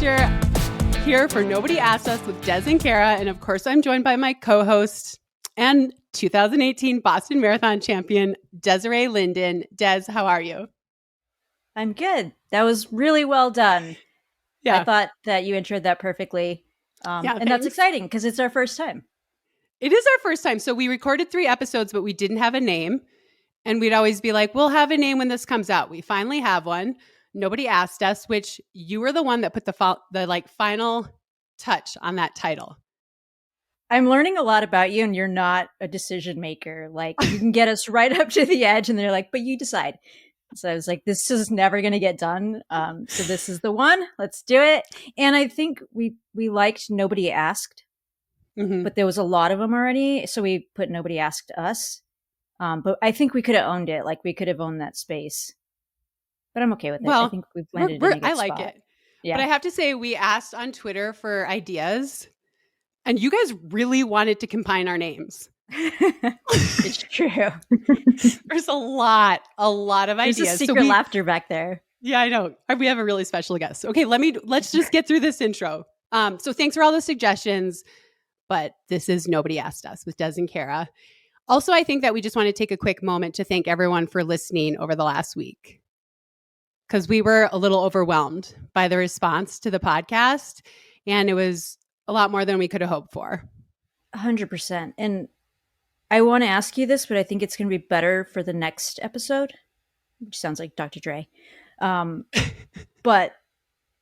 teacher, here for Nobody Asked Us with Des and Kara. And of course, I'm joined by my co-host and 2018 Boston Marathon champion, Desiree Linden. Des, how are you? I'm good. That was really well done. Yeah. I thought that you introed that perfectly. And that's exciting because it's our first time. It is our first time. So we recorded 3 episodes, but we didn't have a name. And we'd always be like, we'll have a name when this comes out. We finally have one. Nobody asked us, which you were the one that put the final touch on that title. I'm learning a lot about you, and you're not a decision maker. Like, you can get us right up to the edge, and they're like, but you decide. So I was like, this is never going to get done. So this is the one. Let's do it. And I think we liked Nobody Asked, but there was a lot of them already. So we put Nobody Asked Us. But I think we could have owned it. Like, we could have owned that space. But I'm okay with it. I think we've landed in a good I like spot. it. Yeah. But I have to say, we asked on Twitter for ideas, and you guys really wanted to combine our names. It's true. There's a lot of ideas. There's a secret laughter back there. Yeah, I know. We have a really special guest. Okay, let's just get through this intro. So thanks for all the suggestions, but this is Nobody Asked Us with Des and Kara. Also, I think that we just want to take a quick moment to thank everyone for listening over the last week, because we were a little overwhelmed by the response to the podcast, and it was a lot more than we could have hoped for. 100%. And I want to ask you this, but I think it's going to be better for the next episode, which sounds like Dr. Dre. But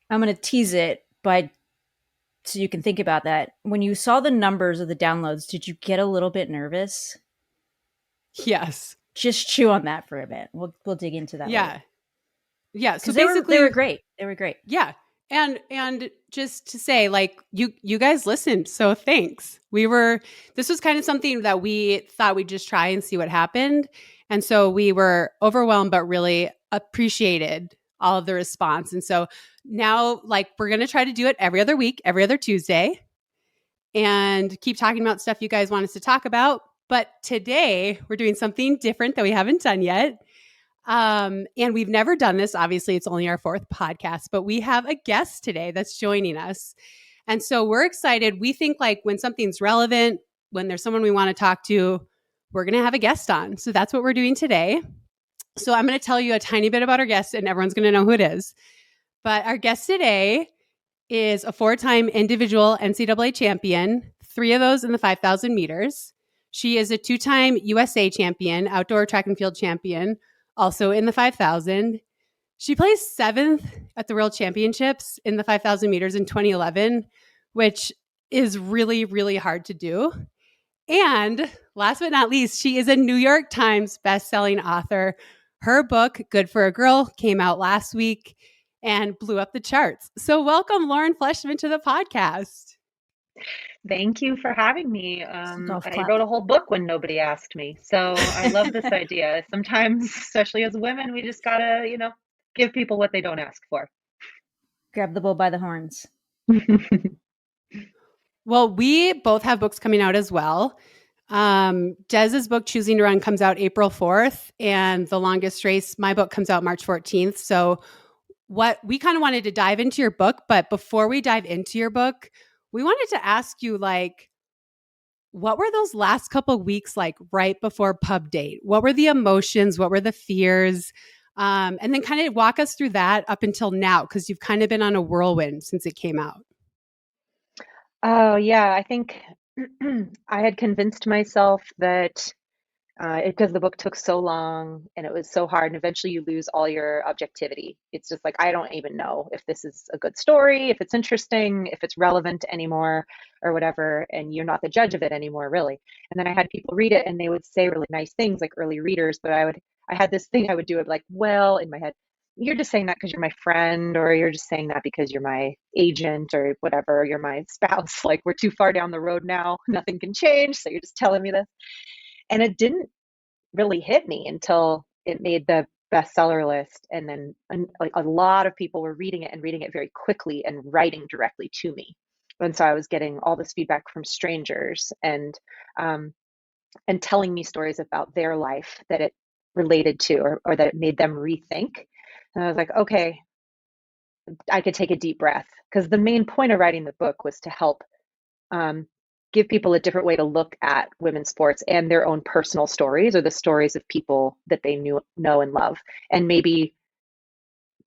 I'm going to tease it so you can think about that. When you saw the numbers of the downloads, did you get a little bit nervous? Yes. Just chew on that for a bit. We'll dig into that. Yeah. Later. Yeah. So basically, they were great. They were great. Yeah. And just to say, like, you guys listened, so thanks. This was kind of something that we thought we'd just try and see what happened. And so we were overwhelmed, but really appreciated all of the response. And so now, like, we're going to try to do it every other week, every other Tuesday, and keep talking about stuff you guys want us to talk about. But today we're doing something different that we haven't done yet. And we've never done this. Obviously, it's only our 4th podcast, but we have a guest today that's joining us. And so we're excited. We think, like, when something's relevant, when there's someone we want to talk to, we're going to have a guest on. So that's what we're doing today. So I'm going to tell you a tiny bit about our guest, and everyone's going to know who it is. But our guest today is a 4-time individual NCAA champion, 3 of those in the 5,000 meters. She is a 2-time USA champion, outdoor track and field champion, also in the 5,000. She placed 7th at the World Championships in the 5,000 meters in 2011, which is really, really hard to do. And last but not least, she is a New York Times bestselling author. Her book, Good for a Girl, came out last week and blew up the charts. So welcome, Lauren Fleshman, to the podcast. Thank you for having me. I wrote a whole book when nobody asked me. So I love this idea. Sometimes, especially as women, we just gotta, give people what they don't ask for. Grab the bull by the horns. Well, we both have books coming out as well. Dez's book, Choosing to Run, comes out April 4th, and The Longest Race, my book, comes out March 14th. So what we kind of wanted to dive into your book, but before we dive into your book, we wanted to ask you, like, what were those last couple of weeks like right before pub date? What were the emotions? What were the fears? And then kind of walk us through that up until now, because you've kind of been on a whirlwind since it came out. Oh, yeah. I think I had convinced myself that because the book took so long and it was so hard, and eventually you lose all your objectivity. It's just like, I don't even know if this is a good story, if it's interesting, if it's relevant anymore or whatever, and you're not the judge of it anymore, really. And then I had people read it and they would say really nice things, like early readers, but I had this thing I would do, it like, well, in my head, you're just saying that because you're my friend, or you're just saying that because you're my agent or whatever, you're my spouse, like, we're too far down the road now, nothing can change, so you're just telling me this. And it didn't really hit me until it made the bestseller list. And then like a lot of people were reading it and reading it very quickly and writing directly to me. And so I was getting all this feedback from strangers and telling me stories about their life that it related to, or that it made them rethink. And I was like, okay, I could take a deep breath, because the main point of writing the book was to help um, give people a different way to look at women's sports and their own personal stories, or the stories of people that they know and love, and maybe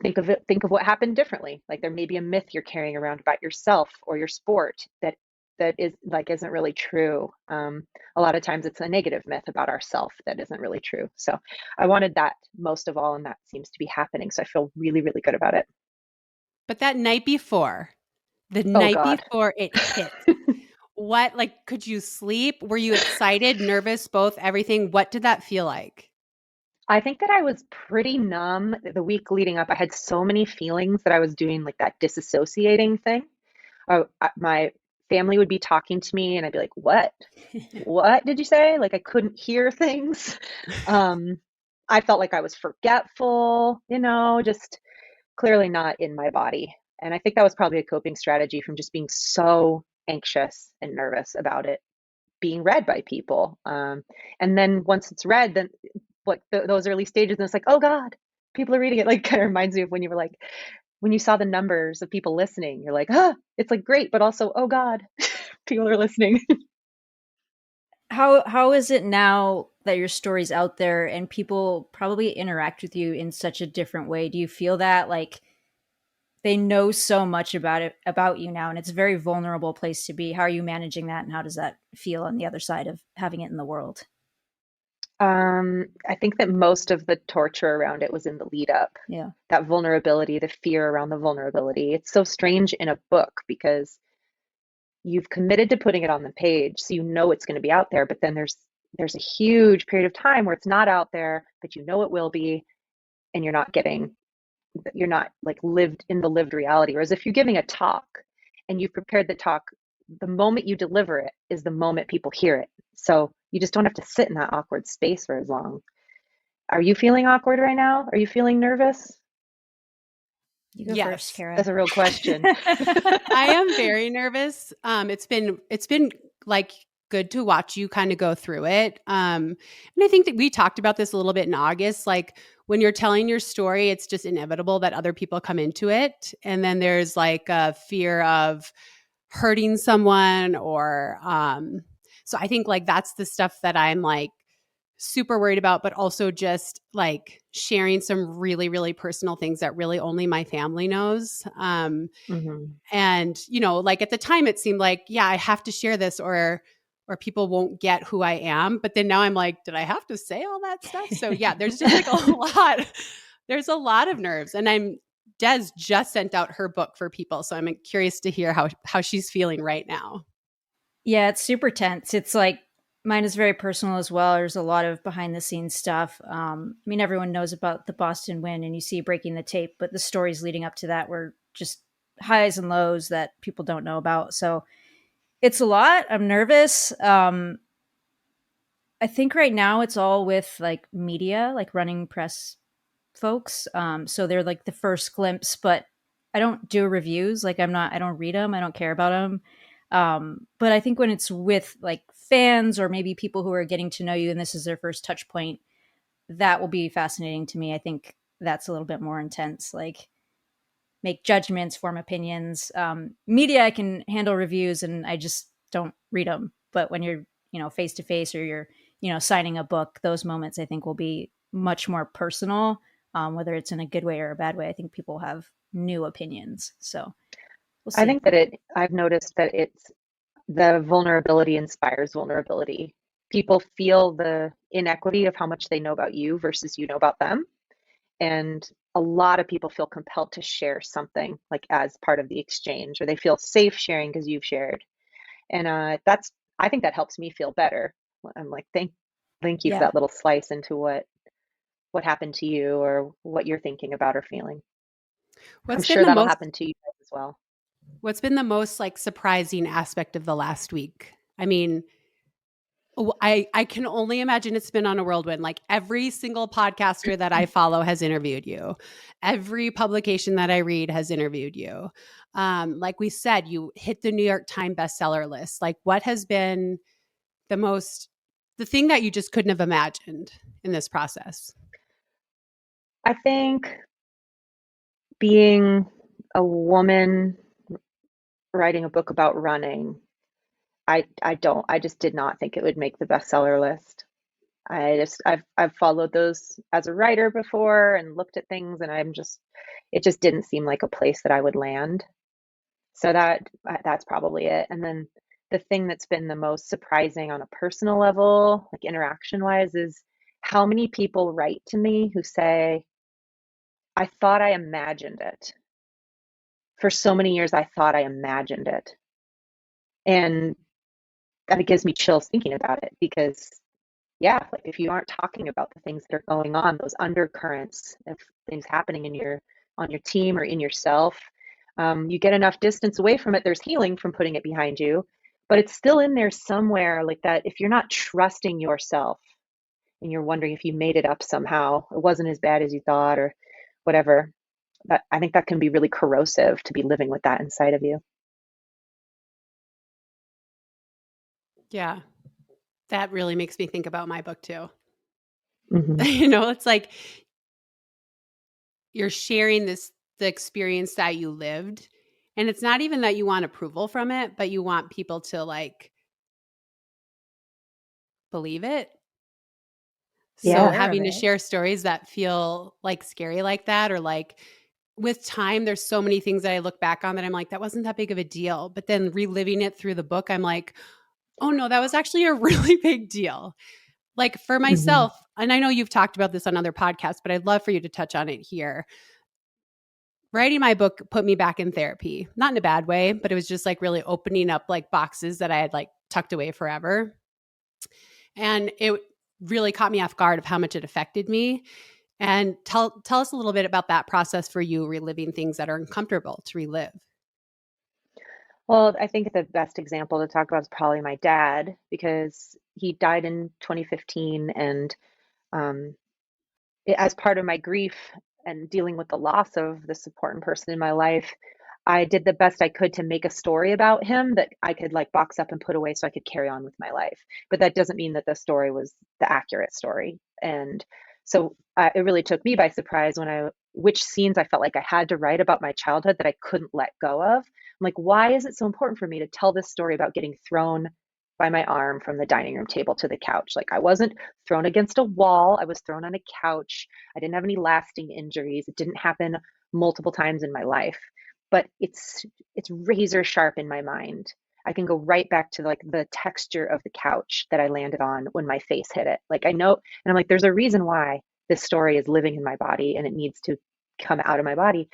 think of what happened differently. Like there may be a myth you're carrying around about yourself or your sport that is like isn't really true. A lot of times it's a negative myth about ourself that isn't really true. So I wanted that most of all, and that seems to be happening. So I feel really, really good about it. But that night before, the Oh night God. before it hit, what, like, could you sleep? Were you excited, nervous, both, everything? What did that feel like? I think that I was pretty numb the week leading up. I had so many feelings that I was doing like that disassociating thing. My family would be talking to me and I'd be like, "What? What did you say?" Like I couldn't hear things. Um, I felt like I was forgetful, just clearly not in my body. And I think that was probably a coping strategy from just being so anxious and nervous about it being read by people. And then once it's read, then those early stages, and it's like, oh God, people are reading it. Like, kind of reminds me of when you were like, when you saw the numbers of people listening, you're like, it's like great, but also, oh God, people are listening. How is it now that your story's out there and people probably interact with you in such a different way? Do you feel that like they know so much about you now and it's a very vulnerable place to be? How are you managing that and how does that feel on the other side of having it in the world? I think that most of the torture around it was in the lead up. Yeah. That vulnerability, the fear around the vulnerability. It's so strange in a book because you've committed to putting it on the page, so you know it's going to be out there, but then there's a huge period of time where it's not out there, but you know it will be, and you're not like lived in the lived reality. Whereas if you're giving a talk and you've prepared the talk, the moment you deliver it is the moment people hear it. So you just don't have to sit in that awkward space for as long. Are you feeling awkward right now? Are you feeling nervous? You go first, Yes. Kara. That's a real question. I am very nervous. It's been like good to watch you kind of go through it. And I think that we talked about this a little bit in August. Like when you're telling your story, it's just inevitable that other people come into it, and then there's like a fear of hurting someone or so I think like that's the stuff that I'm like super worried about, but also just like sharing some really, really personal things that really only my family knows. Hmm. And, like at the time it seemed like, yeah, I have to share this or people won't get who I am. But then now I'm like, did I have to say all that stuff? So yeah, there's just like a lot. There's a lot of nerves. And Des just sent out her book for people. So I'm curious to hear how she's feeling right now. Yeah, it's super tense. It's like mine is very personal as well. There's a lot of behind the scenes stuff. I mean, everyone knows about the Boston win and you see breaking the tape, but the stories leading up to that were just highs and lows that people don't know about. So it's a lot. I'm nervous. I think right now it's all with like media, like running press folks. So they're like the first glimpse, but I don't do reviews. Like I don't read them. I don't care about them. But I think when it's with like fans or maybe people who are getting to know you and this is their first touch point, that will be fascinating to me. I think that's a little bit more intense. Like make judgments, form opinions. Media, I can handle reviews and I just don't read them. But when you're, face to face or you're, signing a book, those moments I think will be much more personal, whether it's in a good way or a bad way. I think people have new opinions. So we'll I see. think that I've noticed that the vulnerability inspires vulnerability. People feel the inequity of how much they know about you versus you know about them. And a lot of people feel compelled to share something like as part of the exchange, or they feel safe sharing because you've shared. And I think that helps me feel better. I'm like, thank you for Yeah. that little slice into what happened to you or what you're thinking about or feeling. I'm What's been sure the that'll most happen to you guys as well. what's been the most like surprising aspect of the last week? I mean, I can only imagine it's been on a whirlwind. Like every single podcaster that I follow has interviewed you. Every publication that I read has interviewed you. Like we said, you hit the New York Times bestseller list. Like what has been the thing that you just couldn't have imagined in this process? I think being a woman writing a book about running, I just did not think it would make the bestseller list. I've followed those as a writer before and looked at things, and it just didn't seem like a place that I would land. So that's probably it. And then the thing that's been the most surprising on a personal level, like interaction wise, is how many people write to me who say, I thought I imagined it. For so many years, I thought I imagined it. And that it gives me chills thinking about it because, yeah, like if you aren't talking about the things that are going on, those undercurrents of things happening on your team or in yourself, you get enough distance away from it. There's healing from putting it behind you, but it's still in there somewhere like that. If you're not trusting yourself and you're wondering if you made it up somehow, it wasn't as bad as you thought or whatever, that I think that can be really corrosive to be living with that inside of you. Yeah. That really makes me think about my book too. Hmm. It's like you're sharing the experience that you lived. And it's not even that you want approval from it, but you want people to like believe it. So Yeah. having to Right. share stories that feel like scary like that, or like with time, there's so many things that I look back on that I'm like, that wasn't that big of a deal. But then reliving it through the book, I'm like, oh no, that was actually a really big deal. Like for Hmm. myself, and I know you've talked about this on other podcasts, but I'd love for you to touch on it here. Writing my book put me back in therapy, not in a bad way, but it was just like really opening up like boxes that I had like tucked away forever. And it really caught me off guard of how much it affected me. And tell us a little bit about that process for you, reliving things that are uncomfortable to relive. Well, I think the best example to talk about is probably my dad because he died in 2015, and um, as part of my grief and dealing with the loss of this important person in my life, I did the best I could to make a story about him that I could like box up and put away so I could carry on with my life. But that doesn't mean that the story was the accurate story. And so it really took me by surprise which scenes I felt like I had to write about my childhood that I couldn't let go of. I'm like, why is it so important for me to tell this story about getting thrown by my arm from the dining room table to the couch? Like I wasn't thrown against a wall. I was thrown on a couch. I didn't have any lasting injuries. It didn't happen multiple times in my life, but it's razor sharp in my mind. I can go right back to like the texture of the couch that I landed on when my face hit it. Like I know, and I'm like, there's a reason why this story is living in my body and it needs to come out of my body.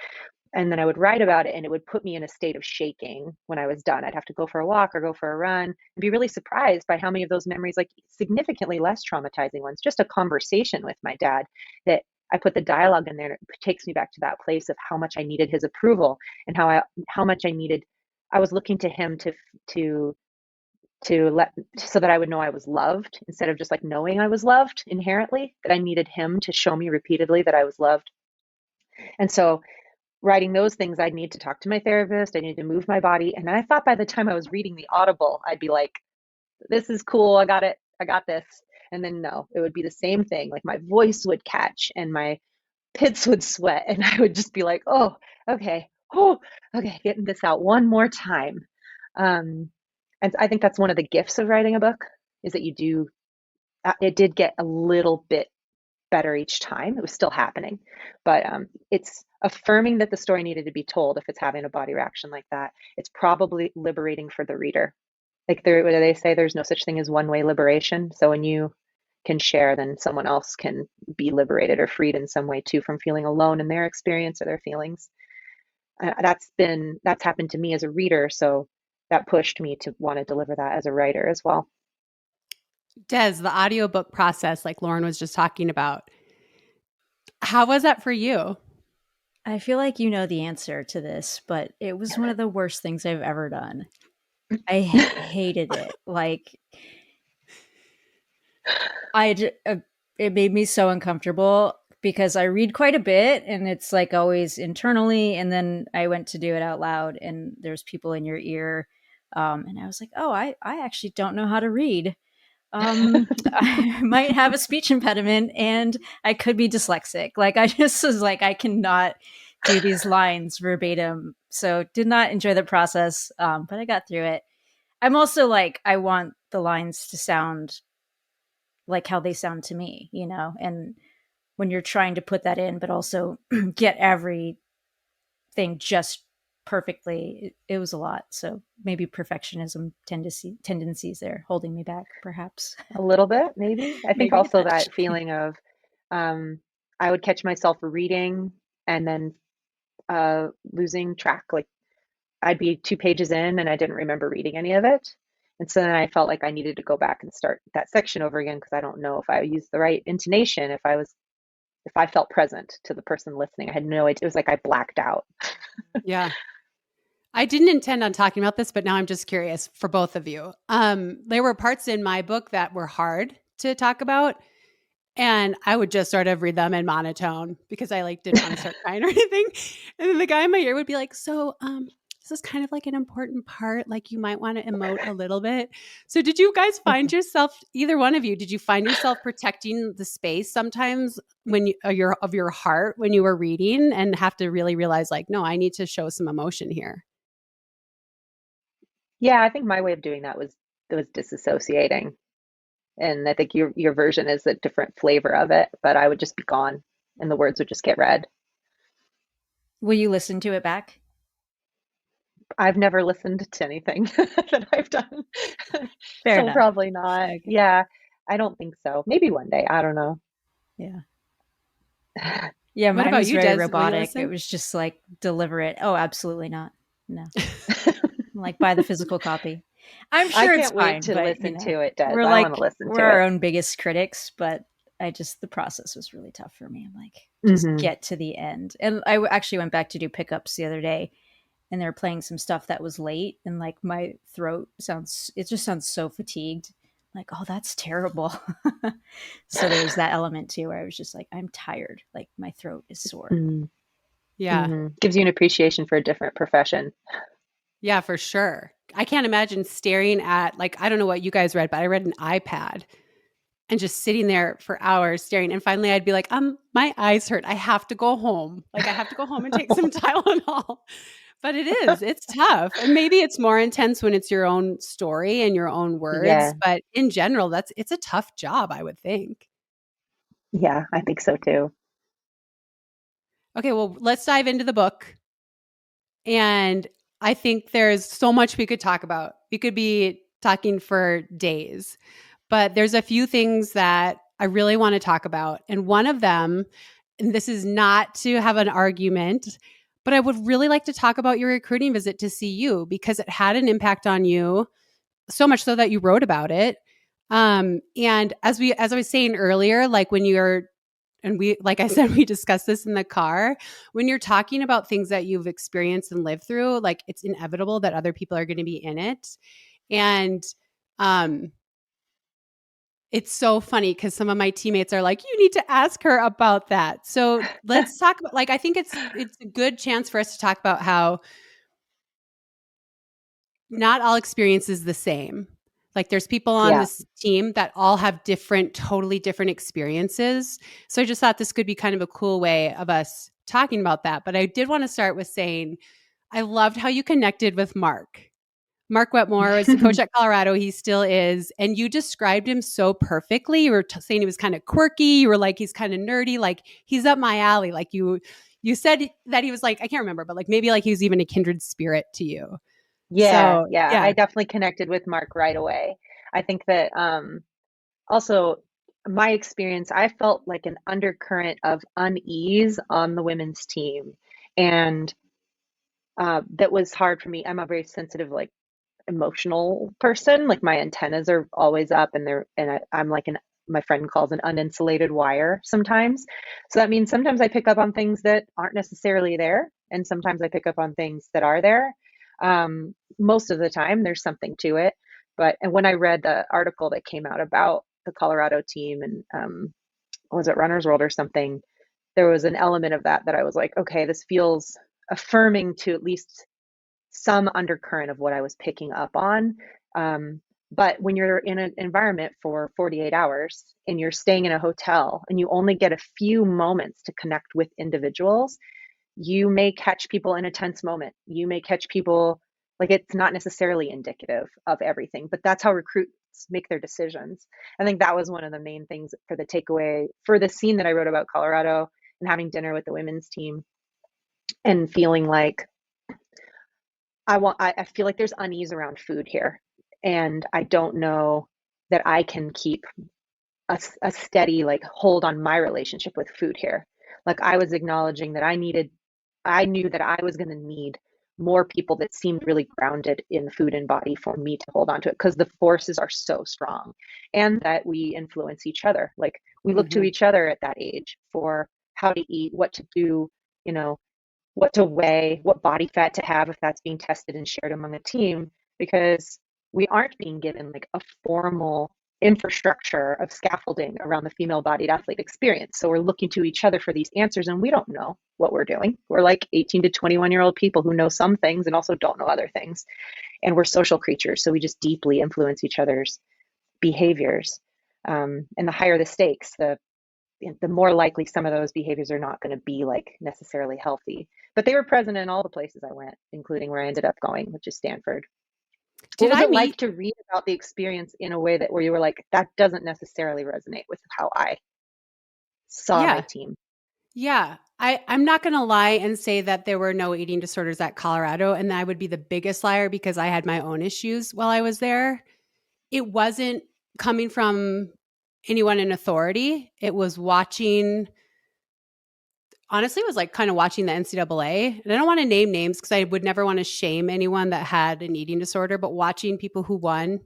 And then I would write about it and it would put me in a state of shaking when I was done. I'd have to go for a walk or go for a run and be really surprised by how many of those memories, like significantly less traumatizing ones, just a conversation with my dad, that I put the dialogue in there. It takes me back to that place of how much I needed his approval and how much I was looking to him to let so that I would know I was loved instead of just like knowing I was loved inherently, that I needed him to show me repeatedly that I was loved. And so writing those things, I'd need to talk to my therapist. I needed to move my body. And I thought by the time I was reading the Audible, I'd be like, this is cool. I got it. I got this. And then no, it would be the same thing. Like my voice would catch and my pits would sweat. And I would just be like, oh, okay. Oh, okay. Getting this out one more time. Um, and I think that's one of the gifts of writing a book is that it did get a little bit better each time. It was still happening, but it's affirming that the story needed to be told. If it's having a body reaction like that, it's probably liberating for the reader. Like what do they say? There's no such thing as one-way liberation. So when you can share, then someone else can be liberated or freed in some way too from feeling alone in their experience or their feelings. That's happened to me as a reader. So that pushed me to want to deliver that as a writer as well. Des, the audiobook process, like Lauren was just talking about, how was that for you? I feel like you know the answer to this, but it was one of the worst things I've ever done. I hated it. Like it made me so uncomfortable because I read quite a bit and it's like always internally. And then I went to do it out loud and there's people in your ear. And I was like, oh, I actually don't know how to read. I might have a speech impediment and I could be dyslexic. Like I just was like, I cannot do these lines verbatim. So did not enjoy the process, but I got through it. I'm also like, I want the lines to sound like how they sound to me, and when you're trying to put that in, but also get everything just perfectly, it was a lot. So maybe perfectionism tendencies there holding me back, perhaps. A little bit, maybe. I think Maybe a also touch. that feeling of um, I would catch myself reading and then losing track. Like I'd be 2 pages in and I didn't remember reading any of it. And so then I felt like I needed to go back and start that section over again because I don't know if I used the right intonation, if I felt present to the person listening. I had no idea. It was like I blacked out. Yeah. I didn't intend on talking about this, but now I'm just curious for both of you. There were parts in my book that were hard to talk about, and I would just sort of read them in monotone because I like didn't want to start crying or anything. And then the guy in my ear would be like, "So, this is kind of like an important part. Like you might want to emote a little bit." So, did you guys find yourself, either one of you, did you find yourself protecting the space sometimes when you of your heart when you were reading, and have to really realize like, no, I need to show some emotion here? Yeah, I think my way of doing that was disassociating. And I think your version is a different flavor of it, but I would just be gone and the words would just get read. Will you listen to it back? I've never listened to anything that I've done. Fair So enough. probably not. Okay. Yeah, I don't think so. Maybe one day. I don't know. Yeah. Yeah, What mine about was you, very Des? Will you robotic. It listen? was just like deliberate. Oh, absolutely not. No. Like buy the physical copy. I'm I sure it's can't wait fine, to but listen to it, Des. we're I want to like listen we're to our it. own biggest critics, but the process was really tough for me. I'm like, just Hmm. get to the end. And I actually went back to do pickups the other day, and they're playing some stuff that was late, and like my throat just sounds so fatigued. Like, oh, that's terrible. So there's that element too where I was just like, I'm tired. Like my throat is sore. Yeah. Hmm. Gives you an appreciation for a different profession. Yeah, for sure. I can't imagine staring at, like, I don't know what you guys read, but I read an iPad and just sitting there for hours staring. And finally I'd be like, my eyes hurt. I have to go home. Like I have to go home and take some Tylenol. But it's tough. And maybe it's more intense when it's your own story and your own words. Yeah, But in general, it's a tough job, I would think. yeah, I think so too. Okay, well, let's dive into the book. And I think there's so much we could talk about. We could be talking for days, but there's a few things that I really want to talk about. And one of them, and this is not to have an argument, but I would really like to talk about your recruiting visit to CU because it had an impact on you, so much so that you wrote about it. And as I was saying earlier, like when you're and we like I said we discussed this in the car, when you're talking about things that you've experienced and lived through, like it's inevitable that other people are going to be in it. And um it's so funny because some of my teammates are like, you need to ask her about that. So let's talk about, like, I think it's a good chance for us to talk about how not all experience is the same. Like there's people on Yeah. this team that all have totally different experiences. So I just thought this could be kind of a cool way of us talking about that. But I did want to start with saying I loved how you connected with Mark. Mark Wetmore was the coach at Colorado. He still is. And you described him so perfectly. You were saying he was kind of quirky. You were like, he's kind of nerdy. Like he's up my alley. Like you said that he was like, I can't remember, but like maybe like he was even a kindred spirit to you. Yeah, So yeah, yeah. I definitely connected with Mark right away. I think that also my experience, I felt like an undercurrent of unease on the women's team. And that was hard for me. I'm a very sensitive, like emotional person. Like my antennas are always up and I'm like my friend calls an uninsulated wire sometimes. So that means sometimes I pick up on things that aren't necessarily there, and sometimes I pick up on things that are there. Most of the time, there's something to it. And when I read the article that came out about the Colorado team and was it Runner's World or something, there was an element of that I was like, okay, this feels affirming to at least some undercurrent of what I was picking up on. But when you're in an environment for 48 hours and you're staying in a hotel and you only get a few moments to connect with individuals, you may catch people in a tense moment. You may catch people, like, it's not necessarily indicative of everything, but that's how recruits make their decisions. I think that was one of the main things for the takeaway for the scene that I wrote about Colorado and having dinner with the women's team and feeling like I feel like there's unease around food here. And I don't know that I can keep a steady like hold on my relationship with food here. Like I was acknowledging that I knew that I was going to need more people that seemed really grounded in food and body for me to hold on to it because the forces are so strong and that we influence each other. Like we look to Mm-hmm. each other at that age for how to eat, what to do, you know, what to weigh, what body fat to have if that's being tested and shared among a team, because we aren't being given like a formal infrastructure of scaffolding around the female bodied athlete experience. So we're looking to each other for these answers and we don't know what we're doing. We're like 18 to 21-year-old people who know some things and also don't know other things. And we're social creatures. So we just deeply influence each other's behaviors. And the higher the stakes, the more likely some of those behaviors are not going to be like necessarily healthy. But they were present in all the places I went, including where I ended up going, which is Stanford. What Did was I it like meet? to read about the experience in a way that where you were like, that doesn't necessarily resonate with how I saw my Yeah. team? Yeah. I'm not going to lie and say that there were no eating disorders at Colorado. And I would be the biggest liar because I had my own issues while I was there. It wasn't coming from anyone in authority. It was watching, honestly, it was like kind of watching the NCAA. And I don't want to name names because I would never want to shame anyone that had an eating disorder, but watching people who won,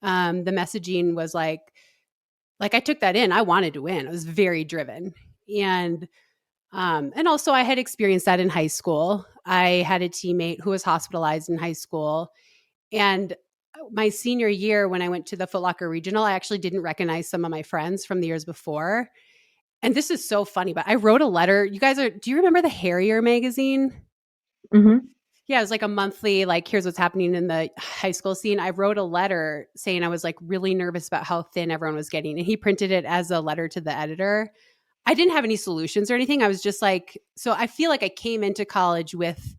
the messaging was like I took that in. I wanted to win. I was very driven. And also I had experienced that in high school. I had a teammate who was hospitalized in high school. And my senior year, when I went to the Foot Locker Regional, I actually didn't recognize some of my friends from the years before. And this is so funny, but I wrote a letter. Do you remember the Harrier magazine? Mm-hmm. Yeah, it was like a monthly, like, here's what's happening in the high school scene. I wrote a letter saying I was like really nervous about how thin everyone was getting. And he printed it as a letter to the editor. I didn't have any solutions or anything. I was just like, so I feel like I came into college with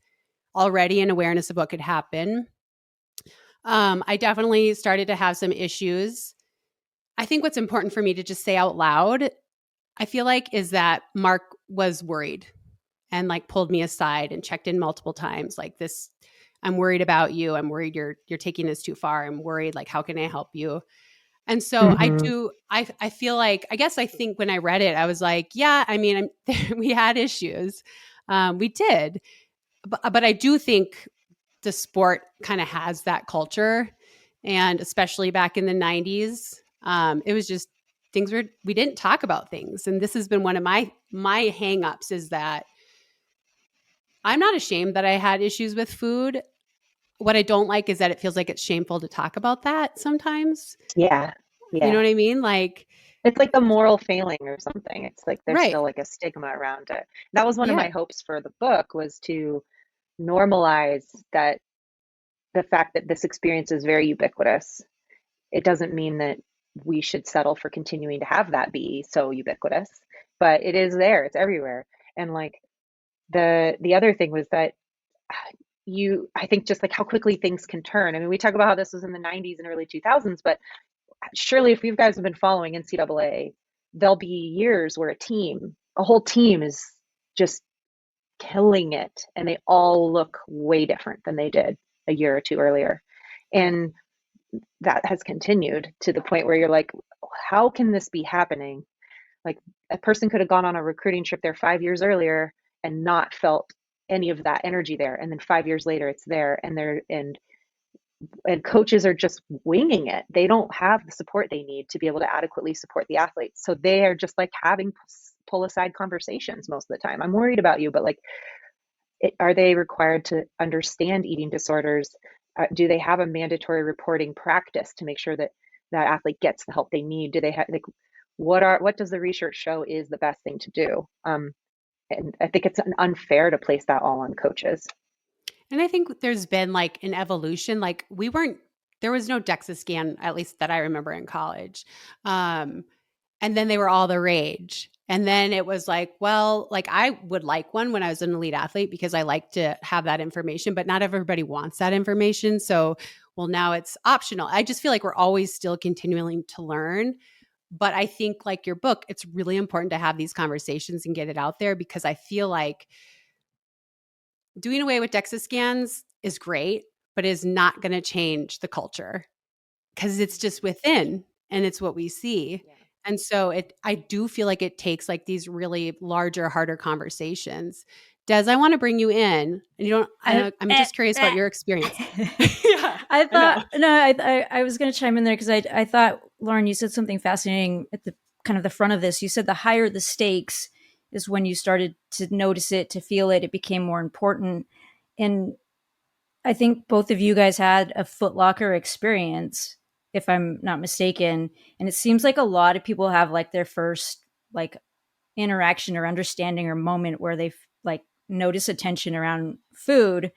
already an awareness of what could happen. I definitely started to have some issues. I think what's important for me to just say out loud, I feel like, is that Mark was worried and like pulled me aside and checked in multiple times. Like, this, I'm worried about you. I'm worried you're taking this too far. I'm worried, like, how can I help you? And so Mm-hmm. I feel like, I guess I think when I read it, I was like, yeah, I mean, we had issues. We did. But I do think the sport kind of has that culture. And especially back in the 90s, it was just we didn't talk about things. And this has been one of my hangups is that I'm not ashamed that I had issues with food. What I don't like is that it feels like it's shameful to talk about that sometimes. Yeah. You know Yeah. what I mean? Like, It's like the moral failing or something. It's like there's right. still like a stigma around it. That was one of Yeah. my hopes for the book was to normalize that the fact that this experience is very ubiquitous. It doesn't mean that we should settle for continuing to have that be so ubiquitous, but it is there. It's everywhere. And like the other thing was that I think just like how quickly things can turn. I mean, we talk about how this was in the 90s and early 2000s, but surely if you guys have been following NCAA, there'll be years where a whole team is just killing it and they all look way different than they did a year or two earlier. Right. And that has continued to the point where you're like, how can this be happening? Like a person could have gone on a recruiting trip there 5 years earlier and not felt any of that energy there. And then 5 years later it's there and coaches are just winging it. They don't have the support they need to be able to adequately support the athletes. So they are just like having pull aside conversations most of the time. I'm worried about you, but like, are they required to understand eating disorders? Do they have a mandatory reporting practice to make sure that that athlete gets the help they need? Do they have like what does the research show is the best thing to do? And I think it's unfair to place that all on coaches. And I think there's been like an evolution. Like, there was no DEXA scan, at least that I remember in college. And then they were all the rage. And then it was like, well, like I would like one when I was an elite athlete because I like to have that information, but not everybody wants that information. So, well, now it's optional. I just feel like we're always still continuing to learn. But I think, like your book, it's really important to have these conversations and get it out there, because I feel like doing away with DEXA scans is great, but is not going to change the culture, because it's just within and it's what we see. Yeah. And so I do feel like it takes like these really larger, harder conversations. Des, I want to bring you in, and you don't. I'm just curious about your experience. Yeah, I I know. thought no, I was going to chime in there because I thought, Lauren, you said something fascinating at the kind of the front of this. You said the higher the stakes is when you started to notice it, to feel it. It became more important, and I think both of you guys had a Foot Locker experience, if I'm not mistaken. And it seems like a lot of people have like their first like interaction or understanding or moment where they like notice attention around food.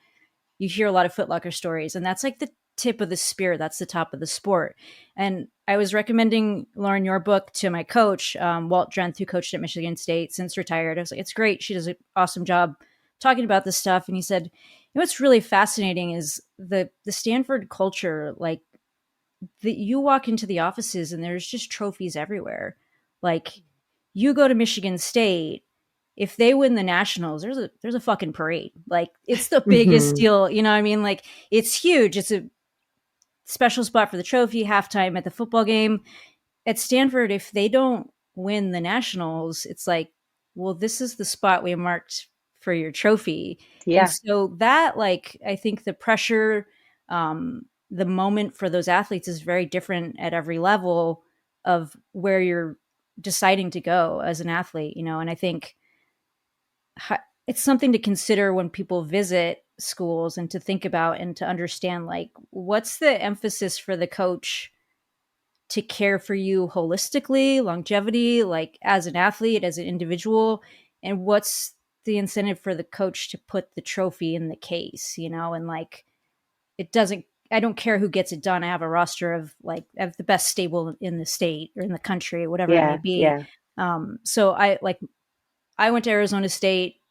You hear a lot of Foot Locker stories, and that's like the tip of the spear. That's the top of the sport. And I was recommending, Lauren, your book to my coach, Walt Drenth, who coached at Michigan State, since retired. I was like, it's great. She does an awesome job talking about this stuff. And he said, what's really fascinating is the Stanford culture. Like, that you walk into the offices and there's just trophies everywhere. Like, you go to Michigan State, if they win the nationals, there's a fucking parade. Like, it's the biggest Hmm. deal. You know what I mean? Like, it's huge. It's a special spot for the trophy, halftime at the football game. At Stanford, if they don't win the nationals, it's like, well, this is the spot we marked for your trophy. And Yeah. so that, like, I think the pressure, the moment for those athletes is very different at every level of where you're deciding to go as an athlete, you know. And I think it's something to consider when people visit schools, and to think about and to understand, like, what's the emphasis for the coach to care for you holistically, longevity, like as an athlete, as an individual, and what's the incentive for the coach to put the trophy in the case, you know. And like, it doesn't, I don't care who gets it done. I have a roster of like, I have the best stable in the state or in the country, whatever it may Yeah. be. Yeah. So I went to Arizona State.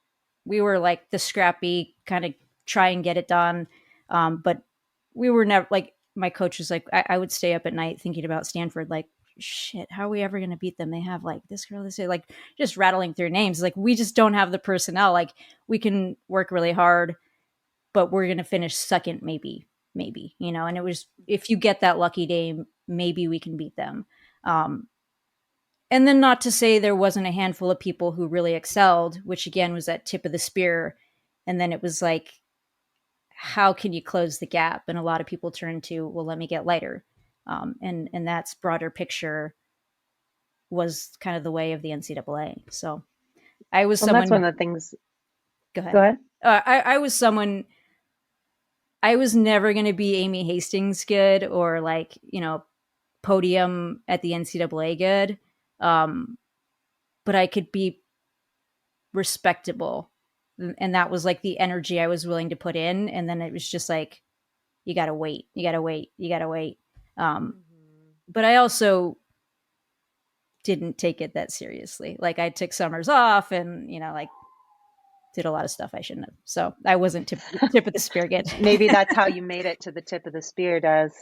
We were like the scrappy kind of try and get it done. But we were never like, my coach was like, I would stay up at night thinking about Stanford, like, shit, how are we ever going to beat them? They have like this girl, this, like, just rattling through names. Like, we just don't have the personnel. Like, we can work really hard, but we're going to finish second, maybe, you know. And it was, if you get that lucky day, maybe we can beat them. Um, and then, not to say there wasn't a handful of people who really excelled, which again was that tip of the spear. And then it was like, how can you close the gap? And a lot of people turn to, well, let me get lighter. And that's broader picture was kind of the way of the NCAA. So I was Well, that's someone, one of the things. go Go ahead. ahead. I was someone, I was never going to be Amy Hastings good, or like, you know, podium at the NCAA good. Um, but I could be respectable. And that was like the energy I was willing to put in. And then it was just like, you got to wait, you got to wait, you got to wait. Mhm. But I also didn't take it that seriously. Like, I took summers off and, you know, like, did a lot of stuff I shouldn't have. So I wasn't tip of the spear good. Maybe that's how you made it to the tip of the spear, Does.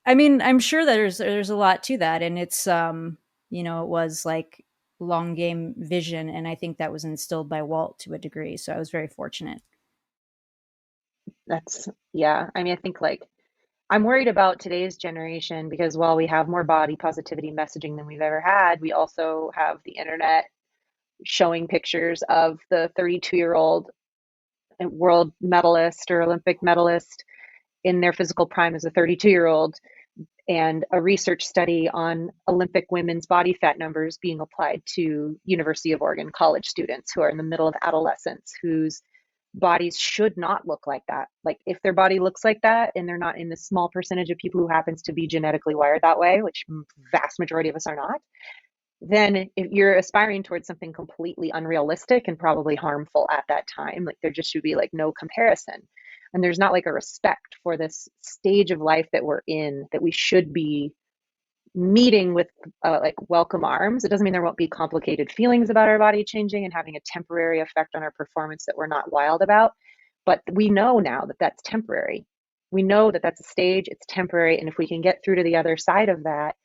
I mean, I'm sure that there's a lot to that. And it's, you know, it was like long game vision. And I think that was instilled by Walt to a degree. So I was very fortunate. That's, yeah. I mean, I think like I'm worried about today's generation because while we have more body positivity messaging than we've ever had, we also have the internet showing pictures of the 32-year-old world medalist or Olympic medalist in their physical prime as a 32-year-old, and a research study on Olympic women's body fat numbers being applied to University of Oregon college students who are in the middle of adolescence, whose bodies should not look like that. Like, if their body looks like that and they're not in the small percentage of people who happens to be genetically wired that way, which vast majority of us are not, then if you're aspiring towards something completely unrealistic and probably harmful at that time, like there just should be like no comparison. And there's not like a respect for this stage of life that we're in, that we should be meeting with like welcome arms. It doesn't mean there won't be complicated feelings about our body changing and having a temporary effect on our performance that we're not wild about. But we know now that that's temporary. We know that that's a stage, it's temporary. And if we can get through to the other side of that,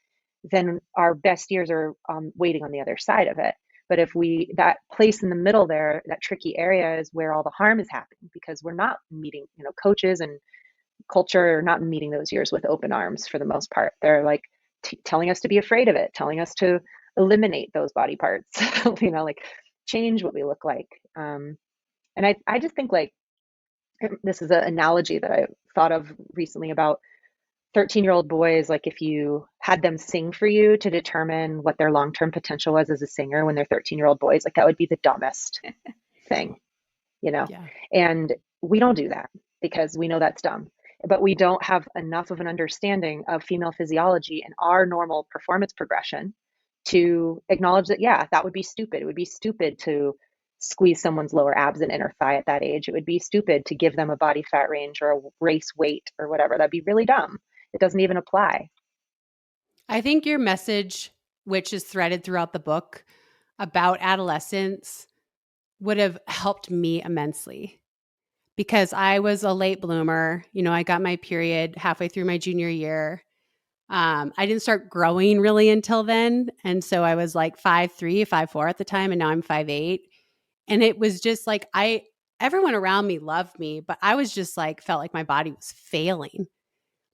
then our best years are waiting on the other side of it. But if we, that place in the middle there, that tricky area is where all the harm is happening because we're not meeting, coaches and culture are not meeting those years with open arms for the most part. They're like telling us to be afraid of it, telling us to eliminate those body parts, like change what we look like. And I just think like this is an analogy that I thought of recently about 13-year-old boys. Like if you had them sing for you to determine what their long-term potential was as a singer when they're 13-year-old boys, like that would be the dumbest thing, you know? Yeah. And we don't do that because we know that's dumb. But we don't have enough of an understanding of female physiology and our normal performance progression to acknowledge that, yeah, that would be stupid. It would be stupid to squeeze someone's lower abs and inner thigh at that age. It would be stupid to give them a body fat range or a race weight or whatever. That'd be really dumb. It doesn't even apply. I think your message, which is threaded throughout the book about adolescence, would have helped me immensely because I was a late bloomer. I got my period halfway through my junior year. I didn't start growing really until then. And so I was like 5'3", 5'4" at the time, and now I'm 5'8". And it was just like everyone around me loved me, but I was just like, felt like my body was failing.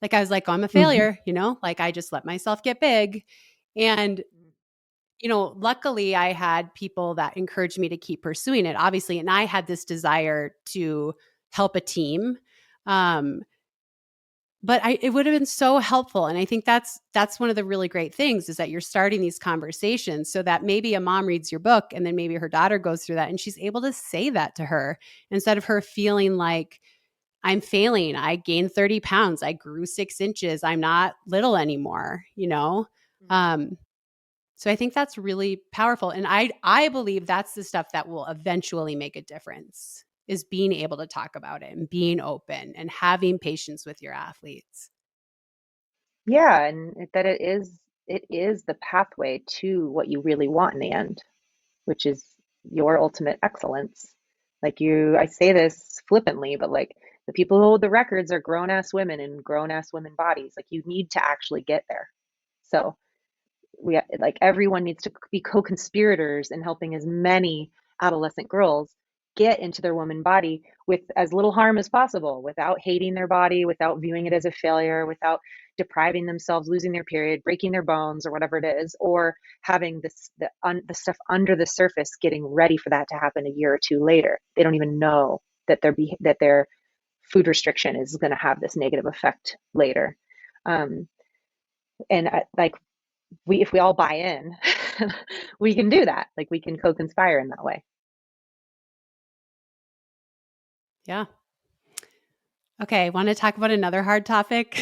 Like I was like, oh, I'm a Mhm. failure, like I just let myself get big. And luckily I had people that encouraged me to keep pursuing it, obviously. And I had this desire to help a team. But it would have been so helpful. And I think that's one of the really great things is that you're starting these conversations so that maybe a mom reads your book and then maybe her daughter goes through that and she's able to say that to her instead of her feeling like I'm failing. I gained 30 pounds. I grew 6 inches. I'm not little anymore. Um, so I think that's really powerful. And I believe that's the stuff that will eventually make a difference is being able to talk about it and being open and having patience with your athletes. Yeah, and that it is the pathway to what you really want in the end, which is your ultimate excellence. I say this flippantly, but like the people who hold the records are grown ass women in grown ass women bodies. Like you need to actually get there. So we like everyone needs to be co-conspirators in helping as many adolescent girls get into their woman body with as little harm as possible, without hating their body, without viewing it as a failure, without depriving themselves, losing their period, breaking their bones or whatever it is, or having the stuff under the surface getting ready for that to happen a year or two later. They don't even know that their food restriction is going to have this negative effect later. um, and like if we all buy in, we can do that. Like we can co-conspire in that way. Yeah. Okay. Want to talk about another hard topic?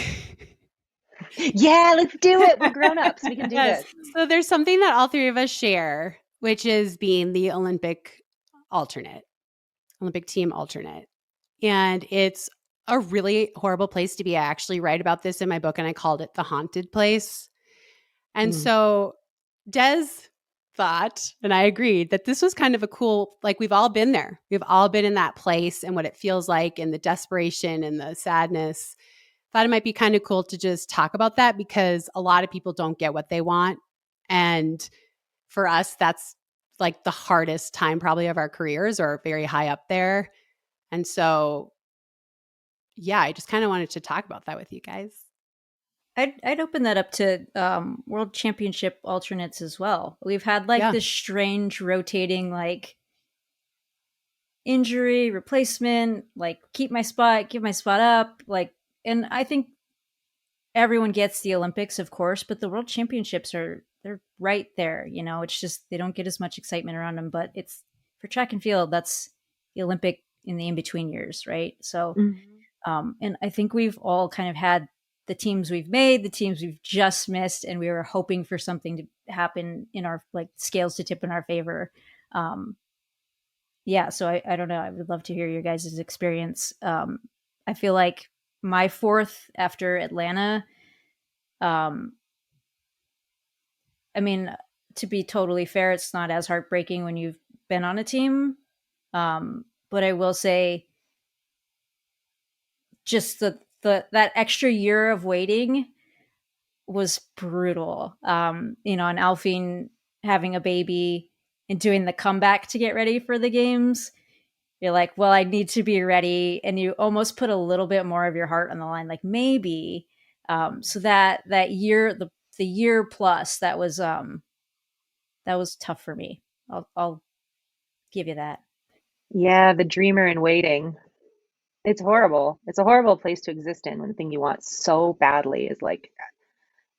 Yeah, let's do it. We're grown-ups. We can do Yes. this. So there's something that all three of us share, which is being the Olympic team alternate. And it's a really horrible place to be. I actually write about this in my book and I called it the haunted place. And Mm. so Des thought, and I agreed, that this was kind of a cool, like we've all been there. We've all been in that place and what it feels like and the desperation and the sadness. Thought it might be kind of cool to just talk about that because a lot of people don't get what they want. And for us, that's like the hardest time probably of our careers or very high up there. And so, yeah, I just kind of wanted to talk about that with you guys. I'd open that up to world championship alternates as well. We've had like Yeah. this strange rotating like injury replacement, like keep my spot, give my spot up, like, and I think everyone gets the Olympics, of course, but the world championships they're right there. It's just they don't get as much excitement around them, but it's for track and field. That's the Olympic in the in between years, right? So, Mhm. and I think we've all kind of had the teams we've made, the teams we've just missed, and we were hoping for something to happen in our like scales to tip in our favor. Um, yeah, so I don't know. I would love to hear your guys' experience. I feel like my fourth after Atlanta, um, I mean, to be totally fair, it's not as heartbreaking when you've been on a team. But I will say, just the that extra year of waiting was brutal. And Alfine having a baby and doing the comeback to get ready for the games. You're like, well, I need to be ready, and you almost put a little bit more of your heart on the line, like maybe. So that year, the year plus, that was tough for me. I'll give you that. Yeah, the dreamer in waiting. It's horrible. It's a horrible place to exist in when the thing you want so badly is like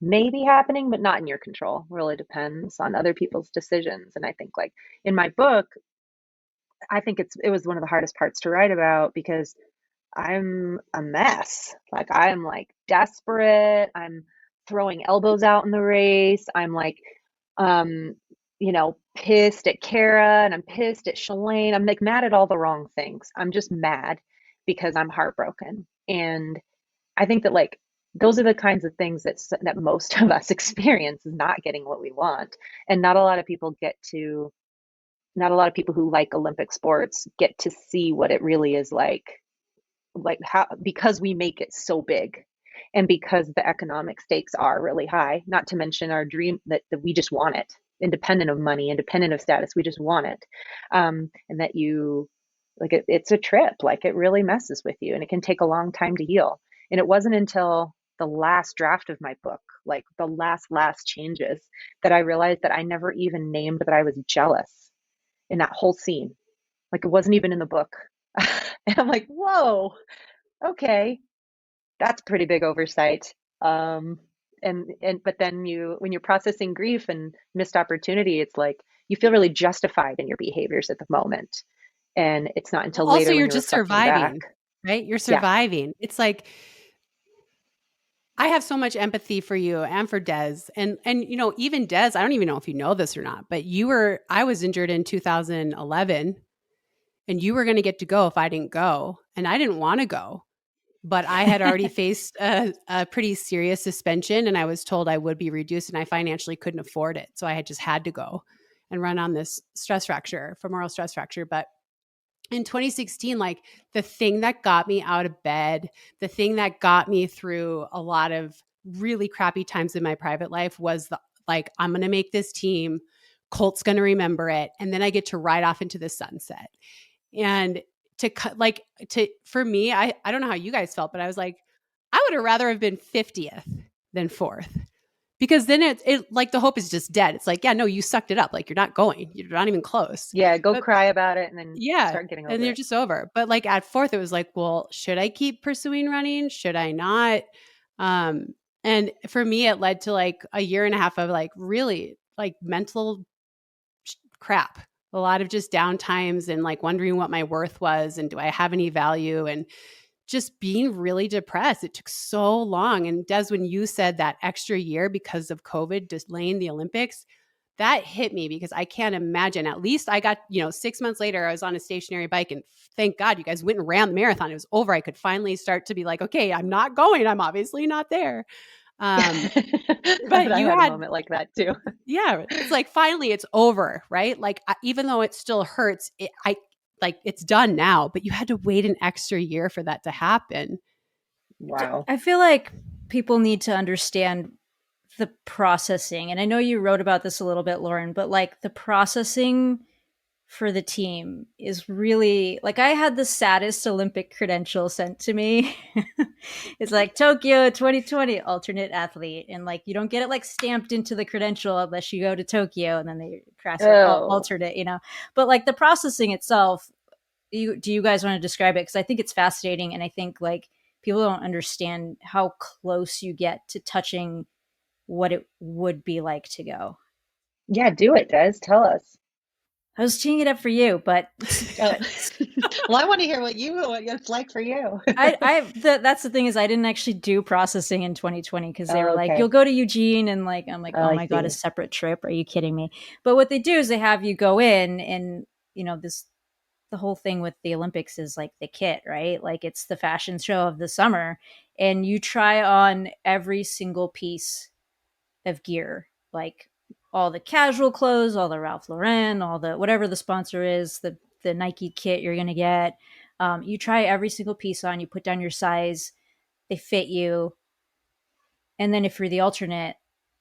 maybe happening, but not in your control. Really depends on other people's decisions. And I think like in my book, I think it was one of the hardest parts to write about because I'm a mess. Like I'm like desperate. I'm throwing elbows out in the race. I'm like um pissed at Kara and I'm pissed at Shalane. I'm like mad at all the wrong things. I'm just mad because I'm heartbroken. And I think that like those are the kinds of things that most of us experience is not getting what we want. And not a lot of people who like Olympic sports get to see what it really is like how because we make it so big and because the economic stakes are really high, not to mention our dream that we just want it, independent of money, independent of status, we just want it. And that you like it's a trip, like it really messes with you and it can take a long time to heal. And it wasn't until the last draft of my book, like the last changes, that I realized that I never even named that I was jealous in that whole scene. Like it wasn't even in the book. And I'm like, whoa, okay, that's pretty big oversight. Um, and but then when you're processing grief and missed opportunity, it's like you feel really justified in your behaviors at the moment. And it's not Well, until also, later when you're you're just reflecting back. surviving, right? You're Yeah. surviving. It's like I have so much empathy for you and for Des. And even Des, I don't even know if you know this or not, but I was injured in 2011 and you were going to get to go if I didn't go. And I didn't want to go, but I had already faced a pretty serious suspension and I was told I would be reduced and I financially couldn't afford it. So I had just had to go and run on this femoral stress fracture. But in 2016, like the thing that got me out of bed, the thing that got me through a lot of really crappy times in my private life was I'm going to make this team. Colt's going to remember it. And then I get to ride off into the sunset. And for me, I don't know how you guys felt, but I was like, I would have rather have been 50th than fourth because then it like the hope is just dead. It's like, yeah, no, you sucked it up. Like you're not going, you're not even close. Yeah, go But cry about it and then yeah, start getting and over you're it. just over. But like at fourth, it was like, well, should I keep pursuing running? Should I not? Um, and for me, it led to like a year and a half of like really like mental crap. A lot of just down times and like wondering what my worth was and do I have any value and just being really depressed. It took so long. And Des, when you said that extra year because of COVID delaying the Olympics, that hit me because I can't imagine. At least I got, 6 months later, I was on a stationary bike and thank God you guys went and ran the marathon. It was over. I could finally start to be like, okay, I'm not going. I'm obviously not there. But I you had a had, moment like that too. yeah, it's like finally it's over, right? Like even though it still hurts, it's done now, but you had to wait an extra year for that to happen. Wow. I feel like people need to understand the processing. And I know you wrote about this a little bit, Lauren, but like the processing for the team is really like I had the saddest Olympic credential sent to me. It's like Tokyo 2020 alternate athlete. And like you don't get it like stamped into the credential unless you go to Tokyo and then they cross it Oh, alternate. But like the processing itself, do you guys want to describe it? Because I think it's fascinating. And I think like people don't understand how close you get to touching what it would be like to go. yeah, do it, Des. Tell us. I was teeing it up for you, but Oh. Well, I want to hear what it's like for you. that's the thing is I didn't actually do processing in 2020 because they were Oh, like, okay. you'll go to Eugene and like, I'm like, Oh, oh I my God, a see. separate trip. Are you kidding me? But what they do is they have you go in and, the whole thing with the Olympics is like the kit, right? Like it's the fashion show of the summer and you try on every single piece of gear, like all the casual clothes, all the Ralph Lauren, all the whatever the sponsor is, the Nike kit you're going to get. You try every single piece on, you put down your size, they fit you. And then if you're the alternate,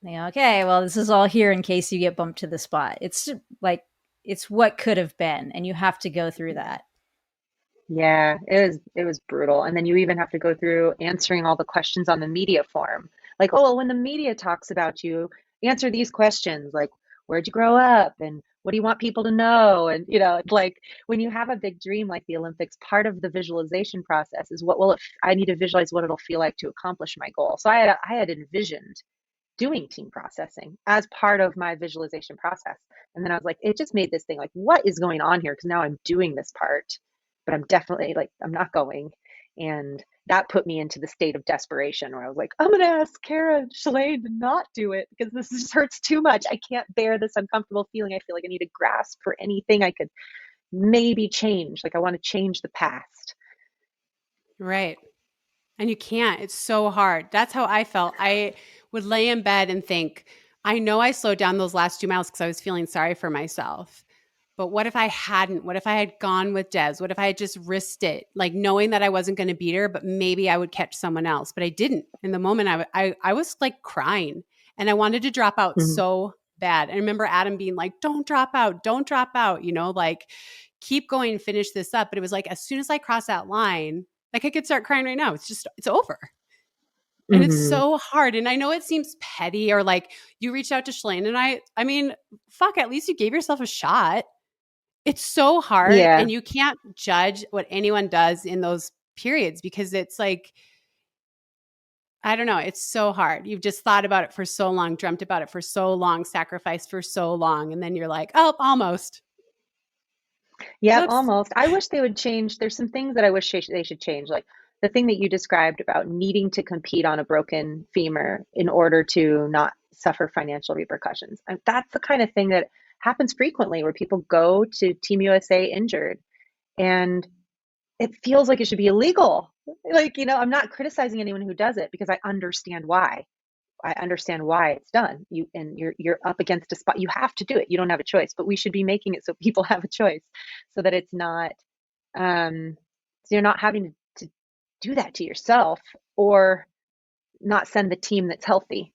okay, well, this is all here in case you get bumped to the spot. It's like, it's what could have been. And you have to go through that. Yeah, it was brutal. And then you even have to go through answering all the questions on the media form. Like, oh, well, when the media talks about you, answer these questions like, where'd you grow up? And what do you want people to know? And, it's like when you have a big dream like the Olympics, part of the visualization process is what will it, I need to visualize what it'll feel like to accomplish my goal. So I had envisioned doing team processing as part of my visualization process. And then I was like, it just made this thing like, what is going on here? Because now I'm doing this part, but I'm definitely like, I'm not going. And that put me into the state of desperation where I was like, I'm going to ask Kara Shalane to not do it because this just hurts too much. I can't bear this uncomfortable feeling. I feel like I need to grasp for anything I could maybe change. Like I want to change the past. Right. And you can't. It's so hard. That's how I felt. I would lay in bed and think, I know I slowed down those last 2 miles because I was feeling sorry for myself. But what if I hadn't? What if I had gone with Des? What if I had just risked it? Like knowing that I wasn't going to beat her, but maybe I would catch someone else. But I didn't. In the moment, I was like crying and I wanted to drop out Mhm. so bad. I remember Adam being like, don't drop out, like keep going, finish this up. But it was like, as soon as I crossed that line, like I could start crying right now. It's over. And it's Mhm. so hard. And I know it seems petty or like you reached out to Shalane and I mean, fuck, at least you gave yourself a shot. It's so hard Yeah. and you can't judge what anyone does in those periods because it's like, I don't know, it's so hard. You've just thought about it for so long, dreamt about it for so long, sacrificed for so long. And then you're like, oh, almost. Yep, Whoops. almost. I wish they would change. There's some things that I wish they should change, like the thing that you described about needing to compete on a broken femur in order to not suffer financial repercussions. And that's the kind of thing that happens frequently where people go to Team USA injured and it feels like it should be illegal. Like, I'm not criticizing anyone who does it because I understand why. I understand why it's done. You're up against a spot. You have to do it. You don't have a choice. But we should be making it so people have a choice, so that it's not. So you're not having to do that to yourself, or not send the team that's healthy.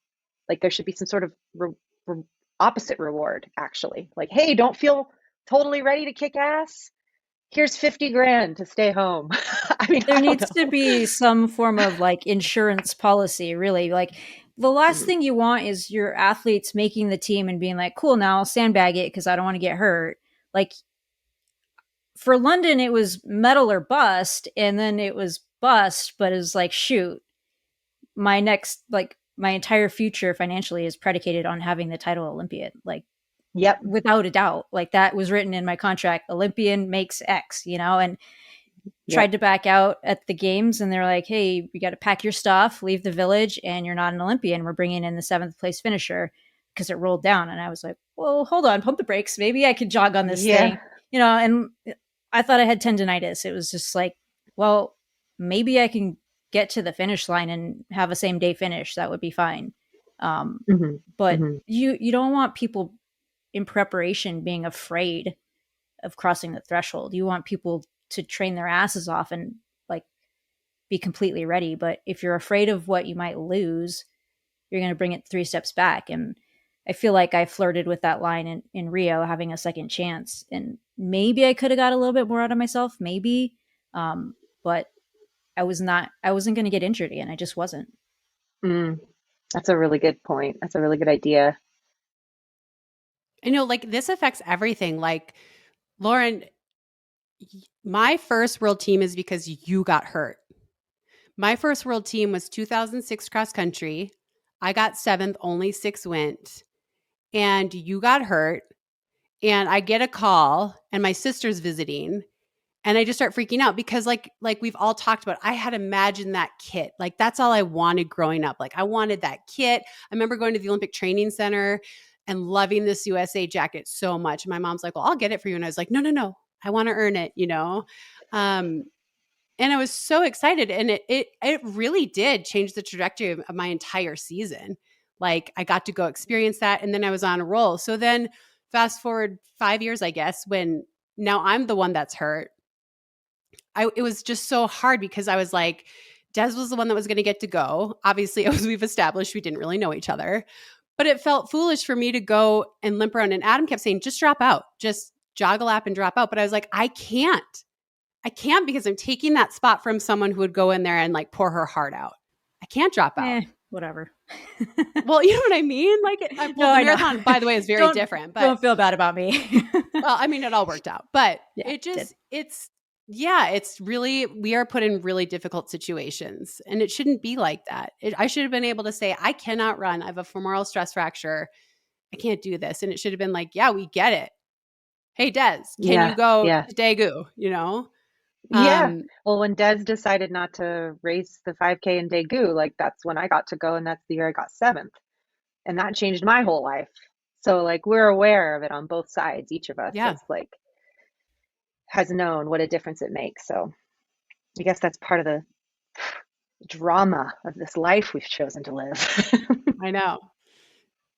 Like there should be some sort of re- opposite reward. Actually, like, hey, don't feel totally ready to kick ass. Here's 50 grand to stay home. I mean, There I don't needs to know. be some form of like insurance policy, really. Like the last Mm, thing you want is your athletes making the team and being like, cool, now I'll sandbag it because I don't want to get hurt. Like for London, it was medal or bust, and then it was bust, but it was like, shoot, my next, like, my entire future financially is predicated on having the title Olympian. Like, yep. without a doubt, like that was written in my contract. Olympian makes X, and Yep. tried to back out at the games and they're like, hey, you got to pack your stuff, leave the village, and you're not an Olympian. We're bringing in the seventh place finisher because it rolled down. And I was like, well, hold on, pump the brakes. Maybe I could jog on this thing, Yeah. and I thought I had tendonitis. It was just like, well, maybe I can get to the finish line and have a same day finish. That would be fine. Um, Hmm. but Hmm. you don't want people in preparation being afraid of crossing the threshold. You want people to train their asses off and like be completely ready. But if you're afraid of what you might lose, you're going to bring it 3 steps back. And I feel like I flirted with that line in Rio, having a second chance. And maybe I could have got a little bit more out of myself, maybe. But I wasn't going to get injured again. I just wasn't. Mm. That's a really good point. That's a really good idea. Like this affects everything. Like Lauren, my first world team is because you got hurt. My first world team was 2006 cross country. I got seventh, only six went. And you got hurt. And I get a call, and my sister's visiting. And I just start freaking out because like we've all talked about, I had imagined that kit. Like that's all I wanted growing up. Like I wanted that kit. I remember going to the Olympic Training Center and loving this USA jacket so much. My mom's like, well, I'll get it for you. And I was like, no, no, no. I want to earn it. Um, and I was so excited. And it really did change the trajectory of my entire season. Like I got to go experience that. And then I was on a roll. So then fast forward 5 years, I guess, when now I'm the one that's hurt. It was just so hard because I was like, Des was the one that was going to get to go. Obviously, as we've established, we didn't really know each other, but it felt foolish for me to go and limp around. And Adam kept saying, just drop out, just jog a lap and drop out. But I was like, I can't because I'm taking that spot from someone who would go in there and like pour her heart out. I can't drop out. Whatever. Well, you know what I mean? Like, well, the marathon, by the way, is very different. But don't feel bad about me. well, I mean, it all worked out. But it's really, we are put in really difficult situations. And it shouldn't be like that. I should have been able to say, I cannot run. I have a femoral stress fracture. I can't do this. And it should have been like, yeah, we get it. Hey, Des, can you go to Daegu? You know? Yeah. Well, when Des decided not to race the 5K in Daegu, like that's when I got to go, and that's the year I got 7th. And that changed my whole life. So like we're aware of it on both sides. Each of us is like has known what a difference it makes. So I guess that's part of the drama of this life we've chosen to live. I know.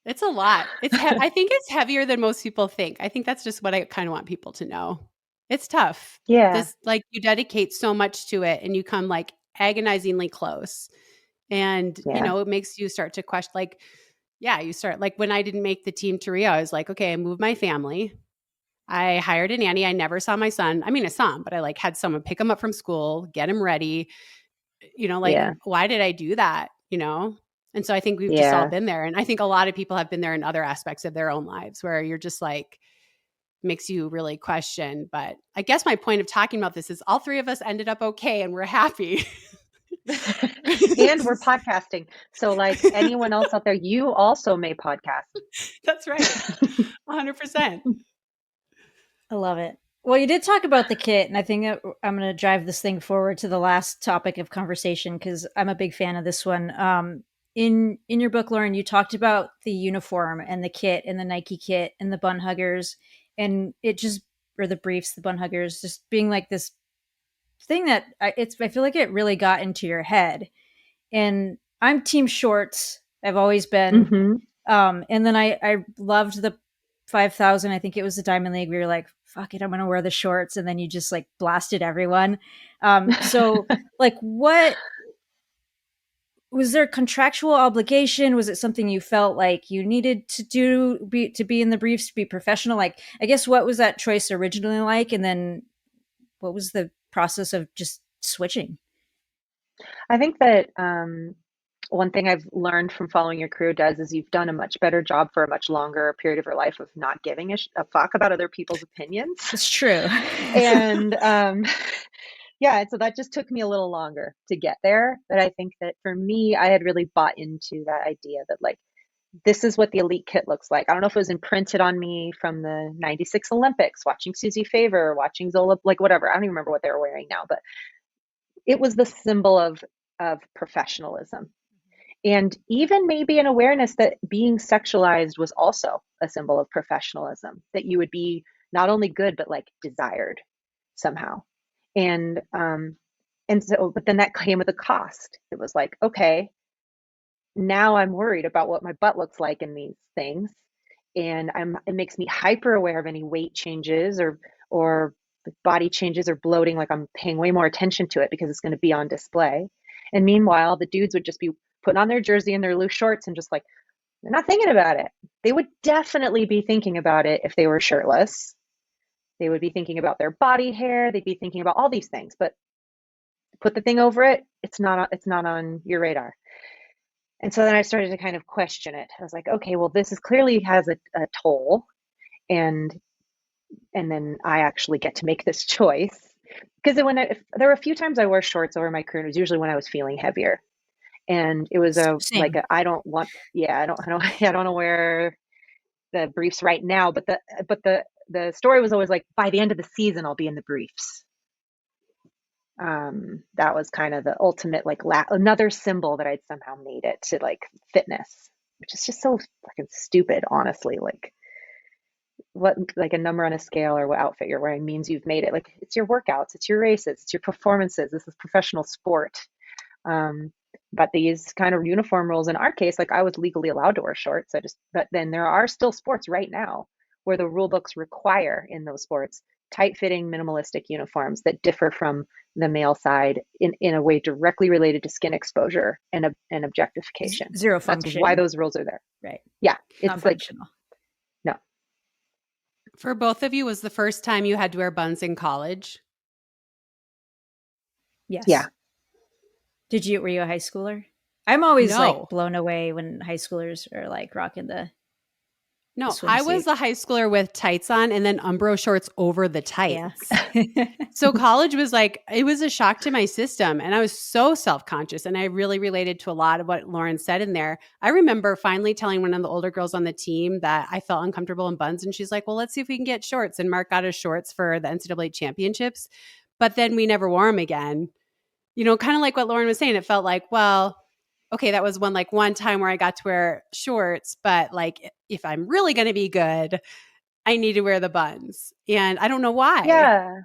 It's a lot. I think it's heavier than most people think. I think that's just what I kind of want people to know. It's tough. Yeah. This, like, you dedicate so much to it and you come like agonizingly close. And, you know, it makes you start to question, like, you start, like, when I didn't make the team to Rio, I was like, okay, I moved my family. I hired a nanny. I never saw my son. I mean, I saw him, but I like had someone pick him up from school, get him ready. You know, like, why did I do that? You know? And so I think we've just all been there. And I think a lot of people have been there in other aspects of their own lives where you're just like, makes you really question. But I guess my point of talking about this is all three of us ended up okay and we're happy. And we're podcasting. So like anyone else out there, you also may podcast. That's right. 100%. I love it. Well, you did talk about the kit, and I think I'm going to drive this thing forward to the last topic of conversation because I'm a big fan of this one. In your book, Lauren, you talked about the uniform and the kit and the Nike kit and the bun huggers, and it just, or the briefs, the bun huggers, just being like this thing that I feel like it really got into your head. And I'm team shorts. I've always been. Mm-hmm. And then I loved the 5,000. I think it was the Diamond League. We were like, fuck it, I'm going to wear the shorts. And then you just like blasted everyone. So like, what was there contractual obligation? Was it something you felt like you needed to do to be in the briefs, to be professional? Like, I guess, what was that choice originally like? And then what was the process of just switching? I think that one thing I've learned from following your career is you've done a much better job for a much longer period of your life of not giving a fuck about other people's opinions. It's true. And so that just took me a little longer to get there. But I think that for me, I had really bought into that idea that like, this is what the elite kit looks like. I don't know if it was imprinted on me from the 96 Olympics, watching Susie Favor, watching Zola, like whatever. I don't even remember what they were wearing now, but it was the symbol of professionalism. And even maybe an awareness that being sexualized was also a symbol of professionalism, that you would be not only good, but like desired somehow. And so, but then that came with a cost. It was like, okay, now I'm worried about what my butt looks like in these things. And it makes me hyper aware of any weight changes or body changes or bloating. Like I'm paying way more attention to it because it's going to be on display. And meanwhile, the dudes would just be putting on their jersey and their loose shorts and just like, they're not thinking about it. They would definitely be thinking about it if they were shirtless. They would be thinking about their body hair. They'd be thinking about all these things, but put the thing over it. It's not on your radar. And so then I started to kind of question it. I was like, okay, well, this is clearly has a toll. And then I actually get to make this choice. Because there were a few times I wore shorts over my career, and it was usually when I was feeling heavier. And it was I don't want to wear the briefs right now. But the story was always like, by the end of the season, I'll be in the briefs. That was kind of the ultimate, like another symbol that I'd somehow made it to like fitness, which is just so fucking stupid, honestly. Like what, like a number on a scale or what outfit you're wearing means you've made it. Like it's your workouts, it's your races, it's your performances. This is professional sport. But these kind of uniform rules in our case, like I was legally allowed to wear shorts. But then there are still sports right now where the rule books require in those sports tight fitting minimalistic uniforms that differ from the male side in a way directly related to skin exposure and objectification. Zero That's why function. those rules are there. Right. Yeah. It's like, Non-functional. no. For both of you, was the first time you had to wear buns in college? Yes. Yeah. Were you a high schooler? I'm always No. like blown away when high schoolers are like rocking the No, swimsuit. I was a high schooler with tights on and then Umbro shorts over the tights. Yeah. So college was like, it was a shock to my system. And I was so self-conscious. And I really related to a lot of what Lauren said in there. I remember finally telling one of the older girls on the team that I felt uncomfortable in buns. And she's like, well, let's see if we can get shorts. And Mark got us shorts for the NCAA championships. But then we never wore them again. You know, kind of like what Lauren was saying. It felt like, well, okay, that was one time where I got to wear shorts, but like if I'm really going to be good, I need to wear the buns. And I don't know why. Yeah.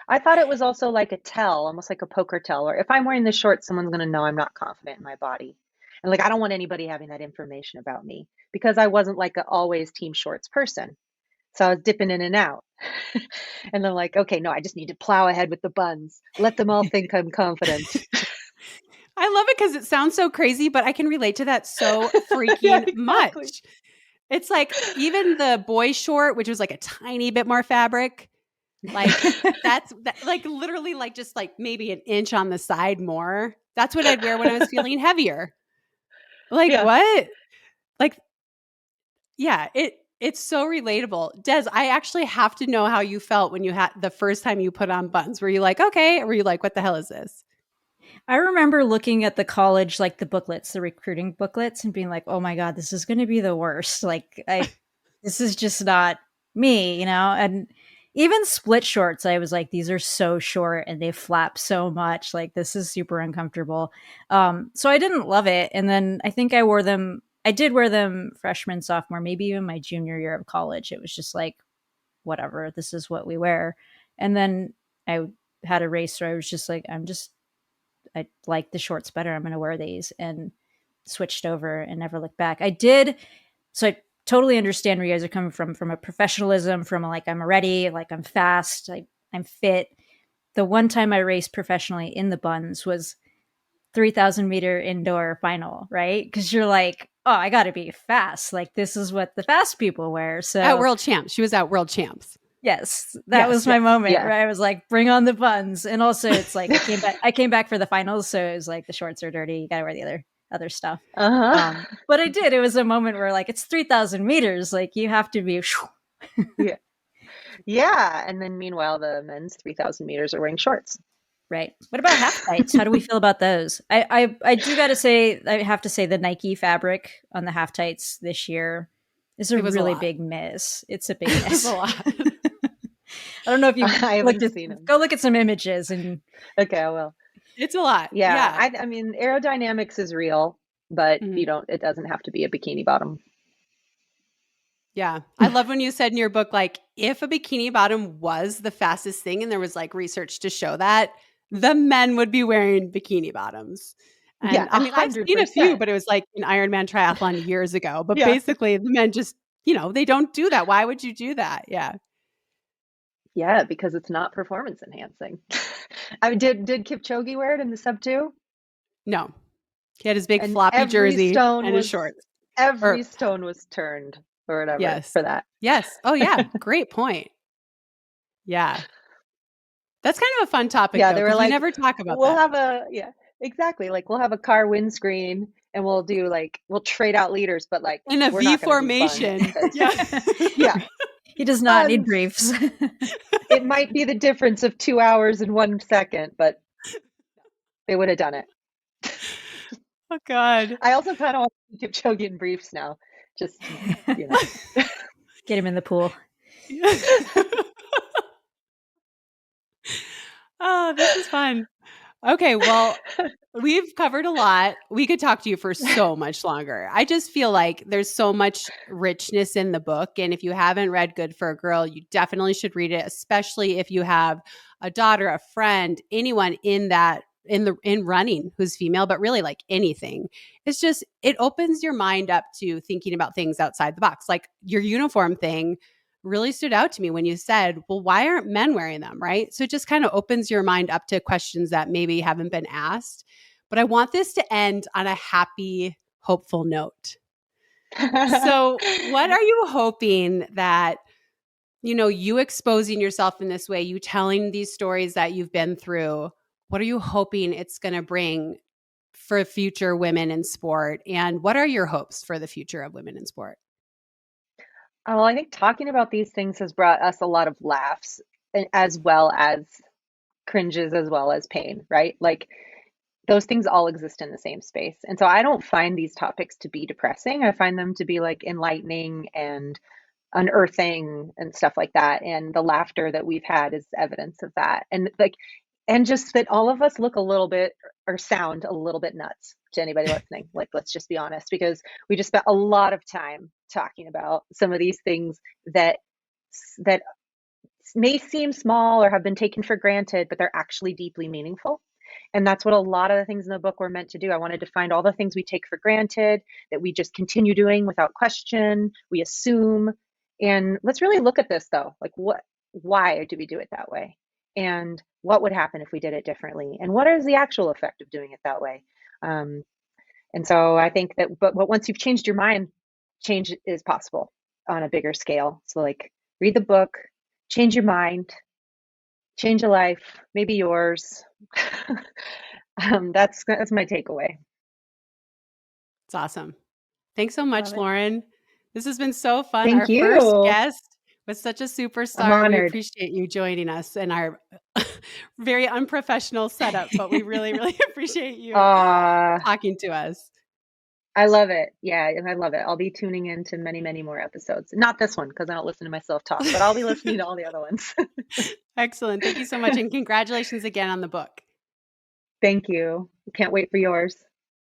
I thought it was also like a tell, almost like a poker tell, or if I'm wearing the shorts, someone's going to know I'm not confident in my body. And like, I don't want anybody having that information about me because I wasn't like an always team shorts person. So I was dipping in and out. And then like, okay, no, I just need to plow ahead with the buns. Let them all think I'm confident. I love it because it sounds so crazy, but I can relate to that so freaking Yeah, exactly. much. It's like even the boy short, which was like a tiny bit more fabric, like that's like literally like just like maybe an inch on the side more. That's what I'd wear when I was feeling heavier. Like Yeah. what? Like, yeah, it's so relatable. Des, I actually have to know how you felt when you had the first time you put on buttons. Were you like, okay? Or were you like, what the hell is this? I remember looking at the college, like the booklets, the recruiting booklets, and being like, oh my God, this is going to be the worst. Like, this is just not me, you know? And even split shorts, I was like, these are so short and they flap so much. Like, this is super uncomfortable. So I didn't love it. And then I think I did wear them freshman, sophomore, maybe even my junior year of college. It was just like, whatever, this is what we wear. And then I had a race where I was just like, I like the shorts better. I'm going to wear these, and switched over and never looked back. So I totally understand where you guys are coming from a professionalism, from a, like, I'm ready, like I'm fast, I'm fit. The one time I raced professionally in the buns was 3,000 meter indoor final, right? Because you're like, oh, I got to be fast. Like, this is what the fast people wear. So At World Champs. She was at World Champs. yes, that was my moment where I was like, bring on the buns. And also it's like, I came back for the finals. So it was like, the shorts are dirty. You got to wear the other stuff. Uh-huh. But I did. It was a moment where like, it's 3,000 meters. Like, you have to be. Yeah. Yeah. And then meanwhile, the men's 3,000 meters are wearing shorts. Right. What about half tights? How do we feel about those? I do got to say, I have to say the Nike fabric on the half tights this year is a really big miss. It's a big miss. It's a lot. I don't know if you go look at some images and. Okay, I will. It's a lot. Yeah. I mean, aerodynamics is real, but it doesn't have to be a bikini bottom. Yeah. I love when you said in your book, like, if a bikini bottom was the fastest thing and there was like research to show that, the men would be wearing bikini bottoms. And yeah, I mean, 100%. I've seen a few, but it was like an Ironman triathlon years ago. But basically the men just, they don't do that. Why would you do that? Yeah. Yeah, because it's not performance enhancing. I mean, did Kipchoge wear it in the sub 2? No. He had his big floppy jersey and his shorts. Every stone was turned or whatever for that. Yes. Oh, yeah. Great point. Yeah. That's kind of a fun topic, Yeah, though, they were like, we never talk about we'll that. Exactly. Like, we'll have a car windscreen and we'll trade out leaders, but like in a V formation. Yeah. He does not need briefs. It might be the difference of 2 hours and 1 second, but they would have done it. Oh, God. I also kind of want to keep Kipchoge in briefs now. Just, Get him in the pool. Oh, this is fun. Okay, well, we've covered a lot. We could talk to you for so much longer. I just feel like there's so much richness in the book. And if you haven't read Good for a Girl, you definitely should read it, especially if you have a daughter, a friend, anyone in that in running who's female, but really like anything. It's just, it opens your mind up to thinking about things outside the box. Like your uniform thing really stood out to me when you said, well, why aren't men wearing them? Right. So it just kind of opens your mind up to questions that maybe haven't been asked. But I want this to end on a happy, hopeful note. So what are you hoping that, you exposing yourself in this way, you telling these stories that you've been through, what are you hoping it's going to bring for future women in sport? And what are your hopes for the future of women in sport? Well, I think talking about these things has brought us a lot of laughs, as well as cringes, as well as pain, right? Like those things all exist in the same space. And so I don't find these topics to be depressing. I find them to be like enlightening and unearthing and stuff like that. And the laughter that we've had is evidence of that. And just that all of us look a little bit or sound a little bit nuts to anybody listening. Like, let's just be honest, because we just spent a lot of time talking about some of these things that may seem small or have been taken for granted, but they're actually deeply meaningful. And that's what a lot of the things in the book were meant to do. I wanted to find all the things we take for granted that we just continue doing without question, we assume. And let's really look at this though. Like why do we do it that way? And what would happen if we did it differently? And what is the actual effect of doing it that way? And so I think but once you've changed your mind, change is possible on a bigger scale. So like read the book, change your mind, change a life, maybe yours. That's my takeaway. It's awesome. Thanks so much, Love it. Lauren. This has been so fun. Thank Our first you. guest was such a I'm superstar. We honored. appreciate you joining us in our very unprofessional setup, but we really, really appreciate you talking to us. I love it. Yeah, and I love it. I'll be tuning in to many, many more episodes. Not this one, because I don't listen to myself talk, but I'll be listening to all the other ones. Excellent. Thank you so much. And congratulations again on the book. Thank you. Can't wait for yours.